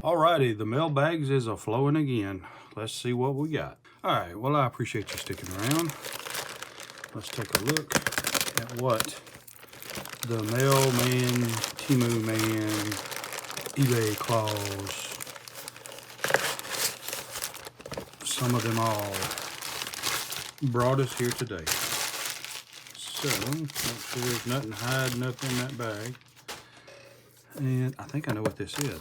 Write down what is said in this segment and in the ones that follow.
Alrighty, the mailbags is a-flowing again. Let's see what we got. Alright, well, I appreciate you sticking around. Let's take a look at what the mailman, Temu man, eBay claws, some of them all brought us here today. So, make sure there's nothing hiding up in that bag. And I think I know what this is.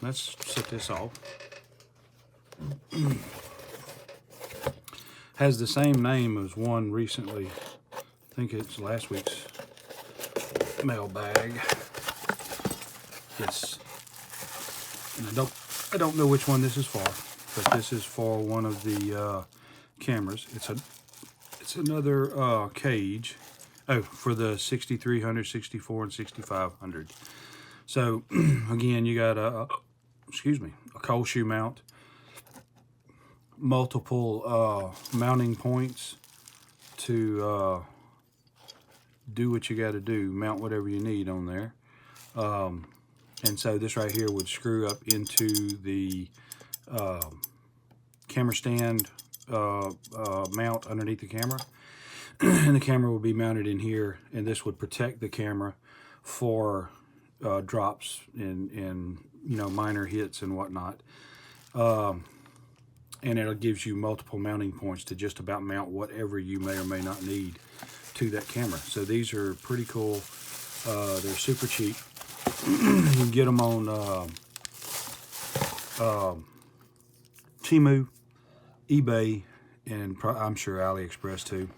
Let's set this off. Has the same name as one recently. I think it's last week's mailbag. Yes. And I don't know which one this is for, but this is for one of the cameras. It's another cage. Oh, for the 6300, 64, and 6500. So again, you got a cold shoe mount, multiple mounting points to do what you got to do, mount whatever you need on there. And so this right here would screw up into the camera stand mount underneath the camera. And the camera would be mounted in here, and this would protect the camera for drops and minor hits and whatnot. And it gives you multiple mounting points to just about mount whatever you may or may not need to that camera. So these are pretty cool. They're super cheap. You can get them on Temu, eBay, and I'm sure AliExpress too.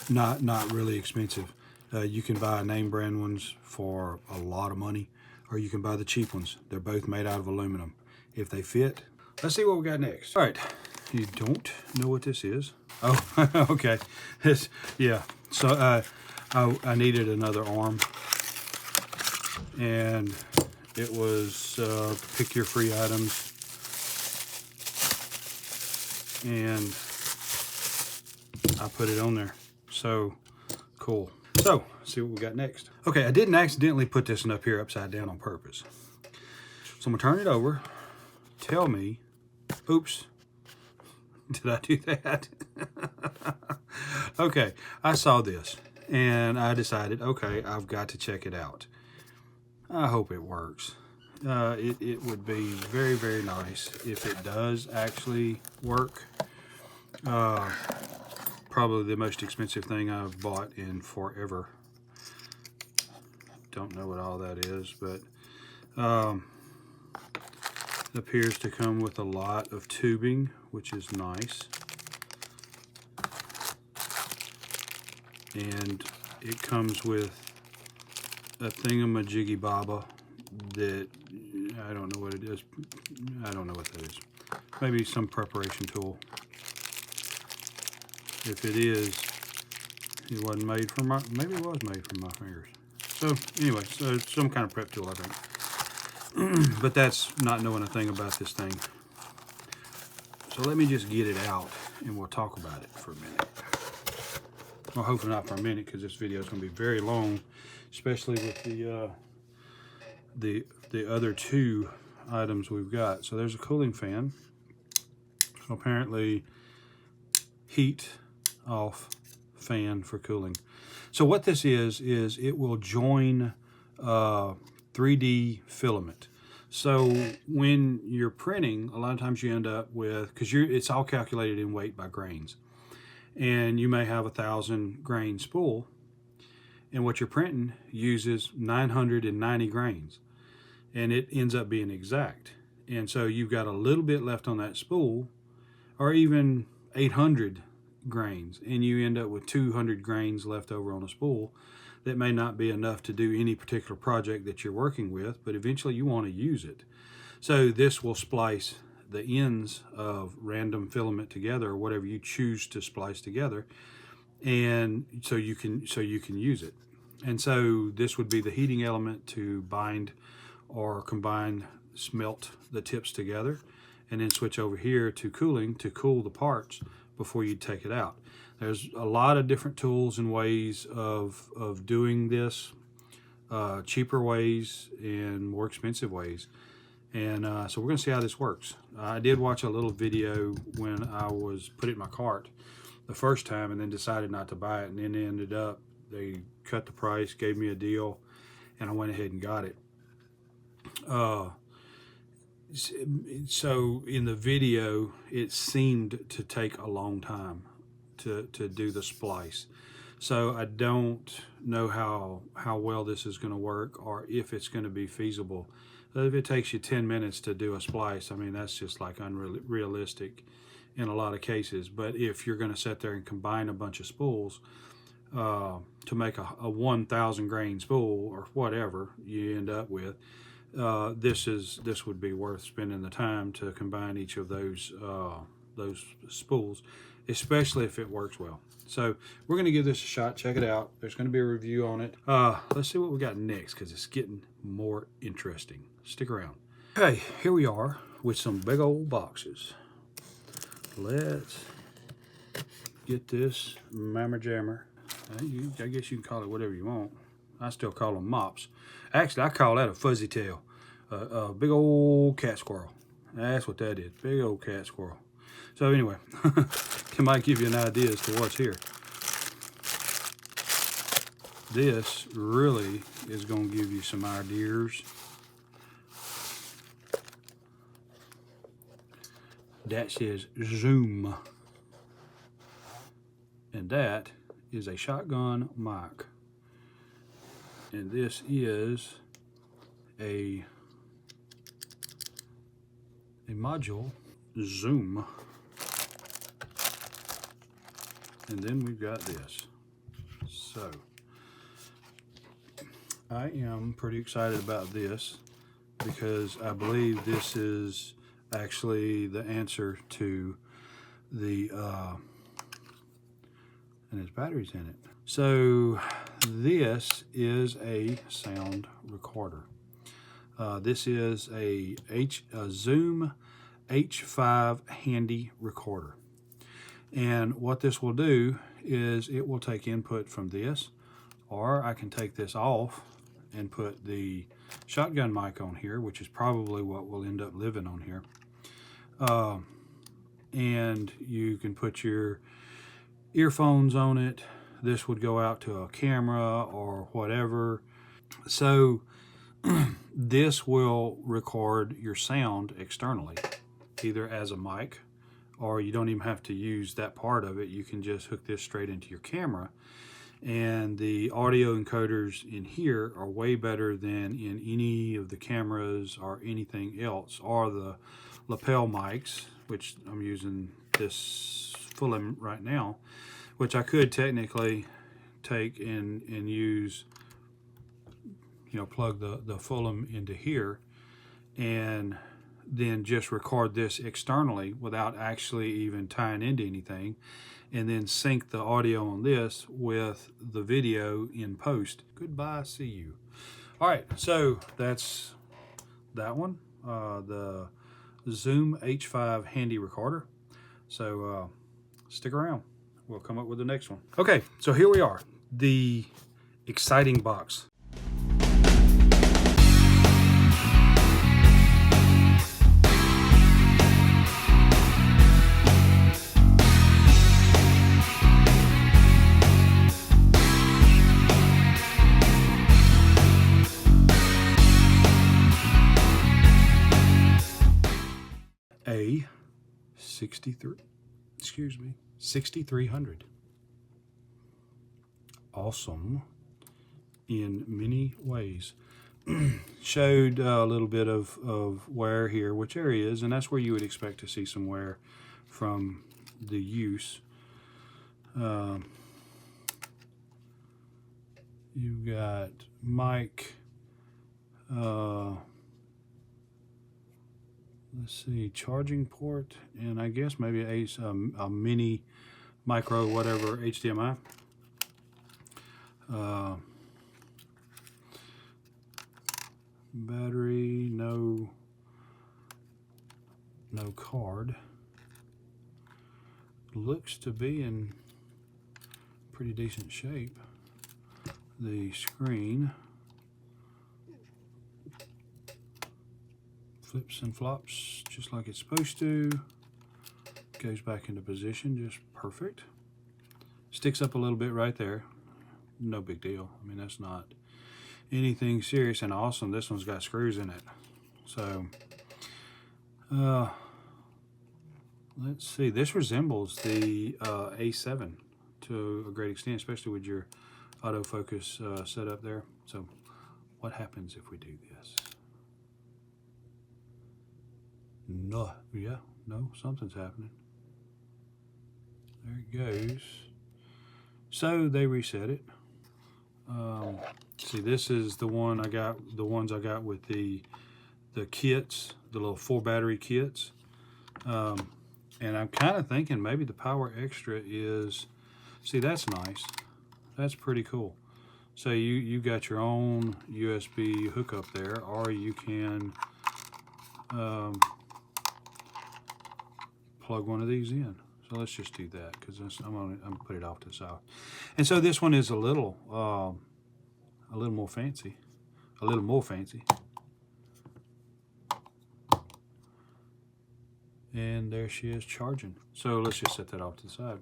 Not really expensive. You can buy name brand ones for a lot of money, or you can buy the cheap ones. They're both made out of aluminum. If they fit, let's see what we got next. All right, you don't know what this is? Oh, okay. Yeah. So I needed another arm, and it was pick your free items, and I put it on there. So cool. So let's see what we got next. Okay, I didn't accidentally put this one up here upside down on purpose. So I'm gonna turn it over. Tell me, oops, did I do that? Okay, I saw this and I decided, okay, I've got to check it out. I hope it works. It would be very, very nice if it does actually work. Probably the most expensive thing I've bought in forever. Don't know what all that is, but it appears to come with a lot of tubing, which is nice. And it comes with a thingamajiggy baba that I don't know what it is. I don't know what that is. Maybe some preparation tool. If it is, it wasn't made for my, maybe it was made for my fingers. So anyway, so it's some kind of prep tool, I think. But that's not knowing a thing about this thing. So let me just get it out and we'll talk about it for a minute. Well, hopefully not for a minute, because this video is going to be very long, especially with the other two items we've got. So there's a cooling fan. So apparently heat off fan for cooling. So what this is it will join 3D filament. So when you're printing, a lot of times you end up with, because it's all calculated in weight by grains, and you may have 1,000 grain spool, and what you're printing uses 990 grains, and it ends up being exact. And so you've got a little bit left on that spool, or even 800 grains, and you end up with 200 grains left over on a spool that may not be enough to do any particular project that you're working with, but eventually you want to use it. So this will splice the ends of random filament together, or whatever you choose to splice together, and so you can use it. And so this would be the heating element to bind or combine, smelt the tips together, and then switch over here to cooling to cool the parts before you take it out. There's a lot of different tools and ways of doing this. cheaper ways and more expensive ways. And so we're going to see how this works. I did watch a little video when I was put it in my cart the first time and then decided not to buy it, and then ended up, they cut the price, gave me a deal, and I went ahead and got it. So in the video, it seemed to take a long time to do the splice. So I don't know how well this is going to work, or if it's going to be feasible. If it takes you 10 minutes to do a splice, I mean, that's just like unrealistic in a lot of cases. But if you're going to sit there and combine a bunch of spools to make a 1,000 grain spool or whatever you end up with, this would be worth spending the time to combine each of those spools, especially if it works well. So we're going to give this a shot. Check it out. There's going to be a review on it. Let's see what we got next, because it's getting more interesting. Stick around. Okay, here we are with some big old boxes. Let's get this mammer jammer. I guess you can call it whatever you want. I still call them mops. Actually, I call that a fuzzy tail. A big old cat squirrel. That's what that is. Big old cat squirrel. So anyway, it might give you an idea as to what's here. This really is going to give you some ideas. That says Zoom. And that is a shotgun mic. And this is a module Zoom. And then we've got this. So I am pretty excited about this, because I believe this is actually the answer to the and there's batteries in it. So this is a sound recorder. This is a Zoom H5 handy recorder. And what this will do is it will take input from this, or I can take this off and put the shotgun mic on here, which is probably what will end up living on here. And you can put your earphones on it. This would go out to a camera or whatever. So this will record your sound externally, either as a mic, or you don't even have to use that part of it. You can just hook this straight into your camera. And the audio encoders in here are way better than in any of the cameras or anything else, or the lapel mics, which I'm using this Fulham right now, which I could technically take and use, you know, plug the Fulham into here and then just record this externally without actually even tying into anything, and then sync the audio on this with the video in post. Goodbye, see you. All right, so that's that one, the Zoom H5 handy recorder. So stick around, we'll come up with the next one. Okay, so here we are, the exciting box. A 6300. Awesome in many ways. Showed a little bit of wear here, which there is, and that's where you would expect to see some wear from the use. You've got mic, let's see, charging port, and I guess maybe a mini micro whatever HDMI. Battery, no card. Looks to be in pretty decent shape. The screen, flips and flops just like it's supposed to. Goes back into position just perfect. Sticks up a little bit right there. No big deal. I mean, that's not anything serious. And awesome, this one's got screws in it. So let's see, this resembles the A7 to a great extent, especially with your autofocus setup there. So what happens if we do this? No, yeah, no, something's happening. There it goes. So they reset it. See, this is the one I got, the ones I got with the kits, the little 4 battery kits. And I'm kind of thinking maybe the Power Extra is, see, that's nice. That's pretty cool. So you got your own USB hookup there, or you can plug one of these in. So let's just do that, because I'm gonna put it off to the side. And so this one is a little more fancy, a little more fancy. And there she is charging. So let's just set that off to the side.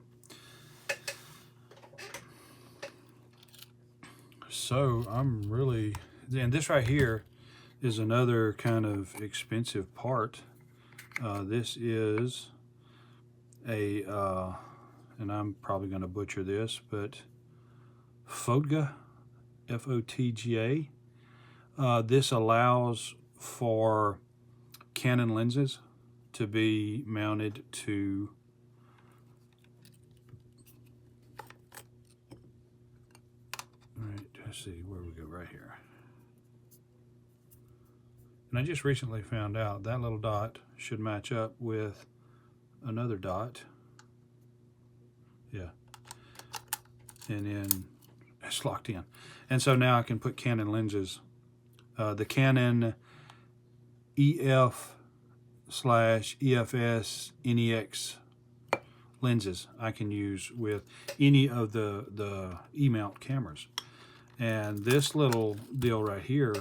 So I'm really, and this right here is another kind of expensive part. This is a, and I'm probably going to butcher this, but Fotga, F-O-T-G-A. This allows for Canon lenses to be mounted to let's see where we go right here. And I just recently found out that little dot should match up with another dot. Yeah. And then it's locked in. And so now I can put Canon lenses. The Canon EF/EFS NEX lenses I can use with any of the E-mount cameras. And this little deal right here,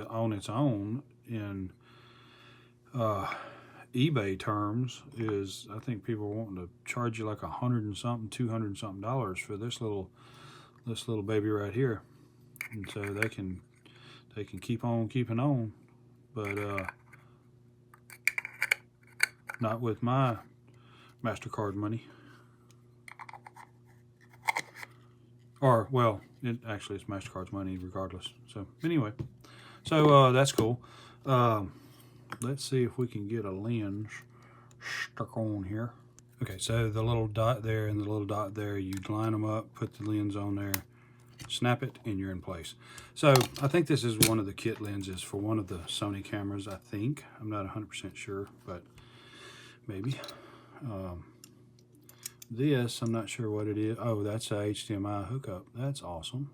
on its own, in eBay terms, is, I think people are wanting to charge you like $100 and something, $200 and something for this little baby right here. And so they can keep on keeping on, but not with my MasterCard money. Or, well, actually it's MasterCard's money regardless. So anyway, so that's cool. Let's see if we can get a lens stuck on here. Okay, so the little dot there and the little dot there, you line them up, put the lens on there, snap it, and you're in place. So I think this is one of the kit lenses for one of the Sony cameras, I think. I'm not 100% sure, but maybe. This, I'm not sure what it is. Oh, that's a HDMI hookup. That's awesome.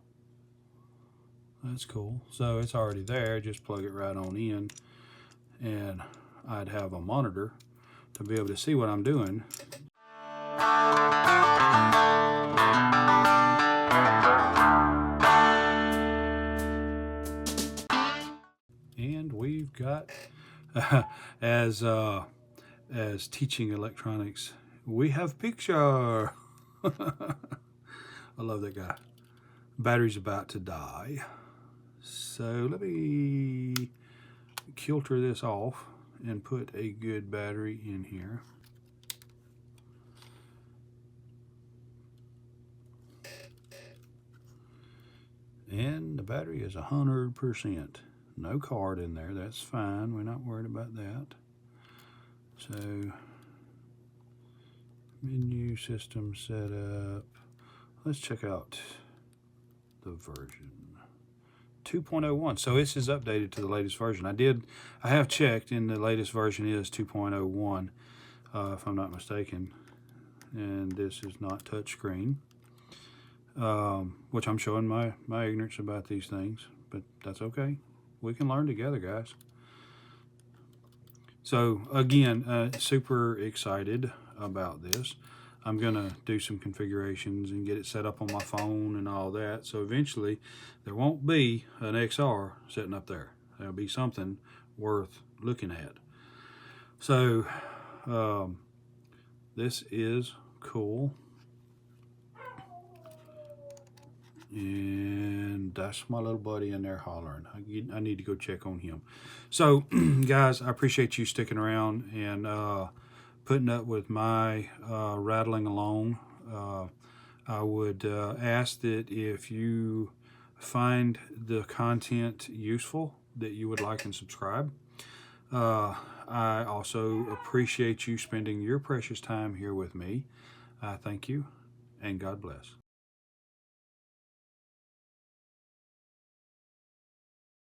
That's cool. So it's already there. Just plug it right on in. And I'd have a monitor to be able to see what I'm doing. And we've got, as teaching electronics, we have picture. I love that guy. Battery's about to die. So let me kilter this off and put a good battery in here. And the battery is 100%. No card in there, that's fine. We're not worried about that. So, menu, system setup. Let's check out the version. 2.01. So this is updated to the latest version. I have checked, and the latest version is 2.01, if I'm not mistaken. And this is not touchscreen, which I'm showing my ignorance about these things, but that's okay. We can learn together, guys. So again, super excited about this. I'm gonna do some configurations and get it set up on my phone and all that. So eventually there won't be an XR sitting up there. There'll be something worth looking at. So this is cool. And that's my little buddy in there hollering. I need to go check on him. So, guys, I appreciate you sticking around and putting up with my rattling along. I would ask that if you find the content useful, that you would like and subscribe. I also appreciate you spending your precious time here with me. Thank you, and God bless.